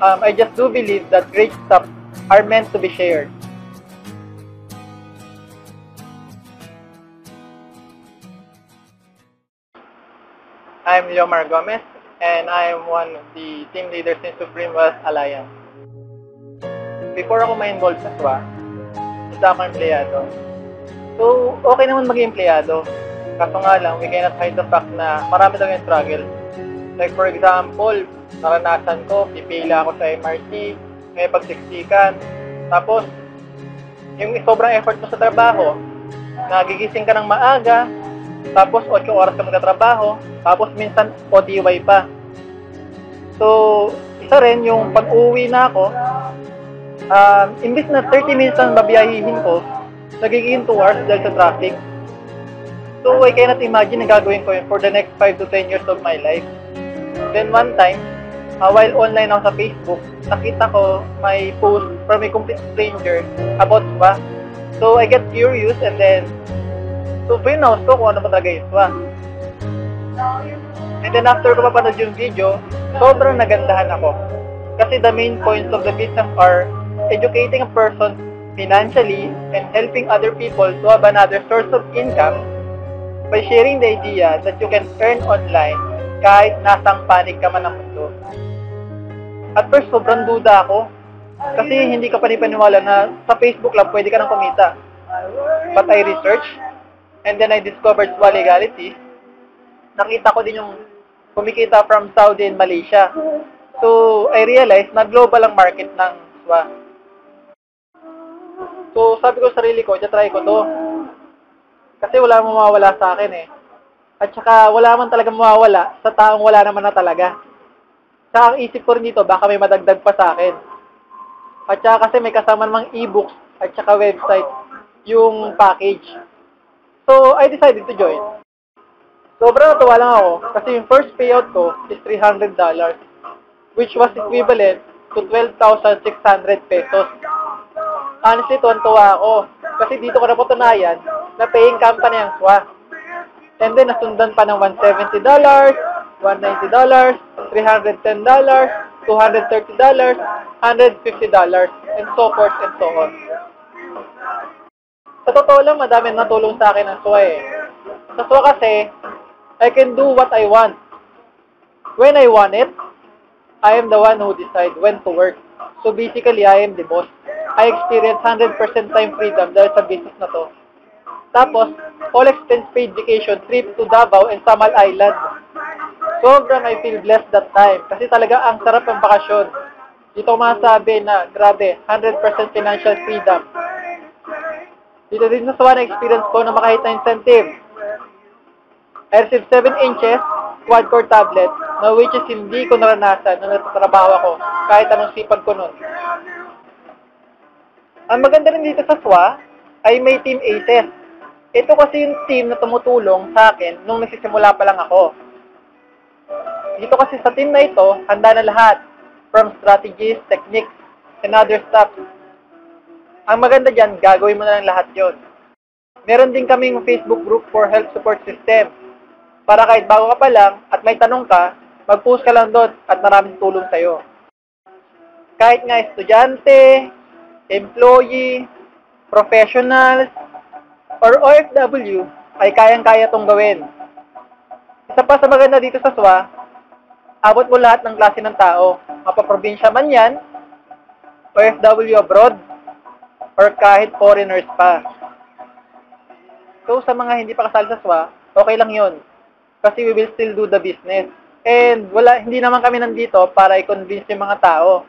I just do believe that great stuff are meant to be shared. I'm Leomar Gomez, and I am one of the team leaders in Supreme Wealth Alliance. Before ako ma-involve sa SWA, isa ako empleyado. So, okay naman maging empleyado. Kaso nga lang, we cannot hide the fact na marami daw yung struggle. Like for example, naranasan ko, pipila ako sa MRT, may pagsiksikan. Tapos, yung sobrang effort mo sa trabaho, nagigising ka ng maaga, tapos 8 oras ka magtatrabaho, tapos minsan OTY pa. So, isa rin yung pag-uwi na ako, imbis na 30 minutes lang babiyahihin ko, nagiging 2 hours dahil sa traffic. So, I cannot imagine na gagawin ko yun for the next 5 to 10 years of my life. Then one time, while online ako sa Facebook, nakita ko may post from a complete stranger about SWA. So, I get curious and then, so pinaus ko kung ano ba talaga yung SWA. And then after ko mapanood yung video, sobrang nagandahan ako. Kasi the main points of the business are educating a person financially and helping other people to have another source of income by sharing the idea that you can earn online kahit nasang panig ka man ng mundo. At first, sobrang duda ako kasi hindi ka panipaniwala na sa Facebook lang pwede ka nang kumita. But I researched and then I discovered SWA legalities. Nakita ko din yung kumikita from Saudi and Malaysia. So, I realized na global ang market ng SWA. So, sabi ko sa sarili ko, try ko to. Kasi wala mawawala sa akin eh. At saka, wala man talaga mawawala sa taong wala naman na talaga. Saka, ang isip ko rin dito, baka may madagdag pa sa akin. At saka kasi may kasama namang e-books at saka website yung package. So, I decided to join. Sobrang natuwa lang ako kasi yung first payout ko is $300, which was equivalent to 12,600 pesos. Honestly, tuwan-tuwa ako kasi dito ko napatunayan na paying company ang SWA. And then, nasundan pa ng $170, $190, $310, $230, $150, and so forth and so on. Sa totoo lang, madami natulong sa akin ang SWA eh. Sa SWA kasi, I can do what I want. When I want it, I am the one who decide when to work. So basically, I am the boss. I experience 100% time freedom dahil sa business na to. Tapos, all expense paid vacation trip to Davao and Samal Island. Sobrang I feel blessed that time kasi talaga ang sarap ng bakasyon. Dito ko masasabi na grabe, 100% financial freedom. Dito din sa SWA na experience ko na makahit na incentive. I received 7 inches quad-core tablet na which is hindi ko naranasan na nagtatrabaho ako kahit anong sipag ko nun. Ang maganda rin dito sa SWA ay may Team ACES. Ito kasi yung team na tumutulong sa akin nung nagsisimula pa lang ako. Dito kasi sa team na ito, handa na lahat from strategies, techniques, and other stuff. Ang maganda dyan, gagawin mo na lang lahat yon. Meron din kaming Facebook group for health support system. Para kahit bago ka pa lang at may tanong ka, mag-post ka lang doon at maraming tulong sa'yo. Kahit nga estudyante, employee, professionals, or OFW, ay kayang-kaya itong gawin. Isa pa sa maganda dito sa SWA, abot mo lahat ng klase ng tao. Mapaprobinsya man yan, OFW abroad, or kahit foreigners pa. So sa mga hindi pa kasali sa SWA, okay lang yon. Kasi we will still do the business. And hindi naman kami nandito para i-convince yung mga tao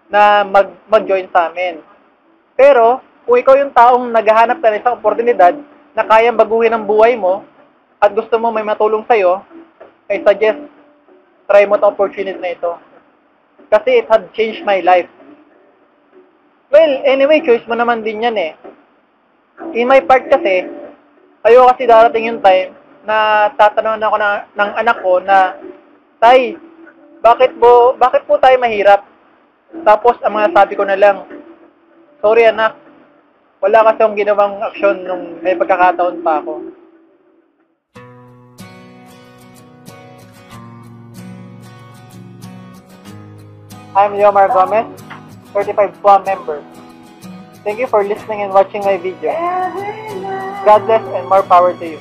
na mag-join sa amin. Pero, kung ikaw yung taong naghahanap ka ng isang oportunidad na kayang baguhin ang buhay mo at gusto mo may matulong sa'yo, I suggest try mo itong opportunity na ito. Kasi it had changed my life. Well, anyway, choice mo naman din yan eh. In my part kasi, ayoko kasi darating yung time na tatanungan ako ng anak ko na, Tay, bakit po tayo mahirap? Tapos, ang mga sabi ko na lang, sorry anak, wala kasi akong ginawang aksyon nung may pagkakataon pa ako. I'm Yomar Gomez, certified SWA member. Thank you for listening and watching my video. God bless and more power to you.